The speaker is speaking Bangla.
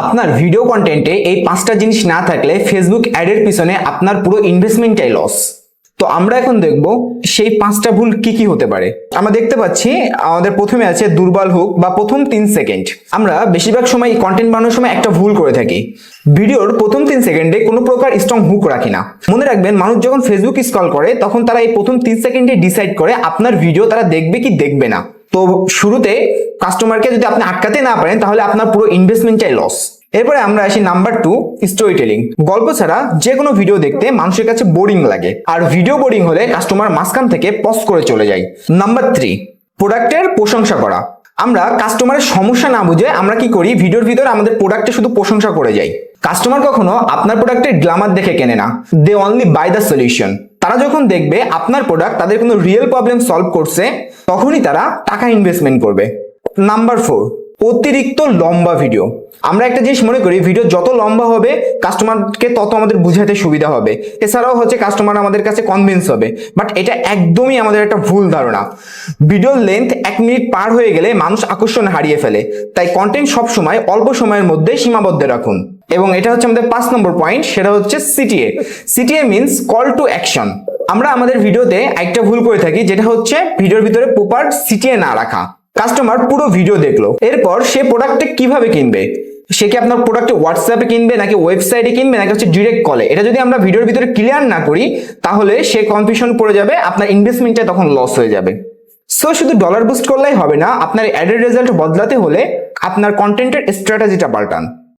আপনার ভিডিও কন্টেন্টে এই 5টা জিনিস না থাকলে ফেসবুক অ্যাডের পিছনে আপনার পুরো ইনভেস্টমেন্টটাই লস। তো আমরা এখন দেখব সেই 5টা ভুল কি কি হতে পারে। আমরা দেখতে পাচ্ছি আমাদের প্রথমে আছে দুর্বল হুক বা প্রথম 3 সেকেন্ড। আমরা বেশিরভাগ সময় কন্টেন্ট বানানোর সময় একটা ভুল করে থাকি, ভিডিওর প্রথম 3 সেকেন্ডে কোনো প্রকার স্ট্রং হুক রাখি না। মনে রাখবেন, মানুষ যখন ফেসবুক স্ক্রল করে তখন তারা এই প্রথম 3 সেকেন্ডে ডিসাইড করে আপনার ভিডিও তারা দেখবে কি দেখবে না। তো শুরুতে কাস্টমারকে যদি আপনি আটকাতে না পারেন তাহলে আপনার পুরো ইনভেস্টমেন্টটাই লস। এরপরে আমরা আসি নাম্বার 2, স্টোরি টেলিং। গল্প ছাড়া যে কোনো ভিডিও দেখতে মানুষের কাছে বোরিং লাগে, আর ভিডিও বোরিং হলে কাস্টমার মাঝখান থেকে পজ করে চলে যায়। নাম্বার 3, প্রোডাক্টের প্রশংসা করা। আমরা কাস্টমারের সমস্যা না বুঝে আমরা কি করি, ভিডিওর ভিতরে আমাদের প্রোডাক্টে শুধু প্রশংসা করে যাই। কাস্টমার কখনো আপনার প্রোডাক্টের গ্ল্যামার দেখে কেনে না, they only buy the solution. তারা যখন দেখবে আপনার প্রোডাক্ট তাদের কোনো রিয়েল প্রবলেম সলভ করছে তখনই তারা টাকা ইনভেস্টমেন্ট করবে। নাম্বার 4, অতিরিক্ত লম্বা ভিডিও। আমরা একটা জিনিস মনে করি, ভিডিও যত লম্বা হবে কাস্টমারকে তত আমাদের বুঝাতে সুবিধা হবে, এছাড়াও হচ্ছে কাস্টমার আমাদের কাছে কনভিন্স হবে। বাট এটা একদমই আমাদের একটা ভুল ধারণা। ভিডিওর লেন্থ 1 মিনিট পার হয়ে গেলে মানুষ আকর্ষণ হারিয়ে ফেলে। তাই কন্টেন্ট সব সময় অল্প সময়ের মধ্যে সীমাবদ্ধ রাখুন। এবং এটা হচ্ছে আমাদের 5 নম্বর পয়েন্ট, সেটা হচ্ছে CTA. CTA means call to action. আমরা আমাদের ভিডিওতে একটা ভুল করে থাকি, যেটা হচ্ছে ভিডিওর ভিতরে প্রপার সিটিএ না রাখা। কাস্টমার পুরো ভিডিও দেখলো, এরপর সে প্রোডাক্টটা কিভাবে কিনবে? সে কি আপনার প্রোডাক্টে হোয়াটসঅ্যাপে কিনবে, নাকি ওয়েবসাইটে কিনবে, নাকি হচ্ছে ডিরেক্ট কলে? এটা যদি আমরা ভিডিওর ভিতরে ক্লিয়ার না করি তাহলে সে কনফিউশন পড়ে যাবে, আপনার ইনভেস্টমেন্টটা তখন লস হয়ে যাবে। সো শুধু ডলার বুস্ট করলেই হবে না, আপনার অ্যাডের রেজাল্ট বদলাতে হলে আপনার কন্টেন্টের স্ট্র্যাটেজিটা পাল্টান।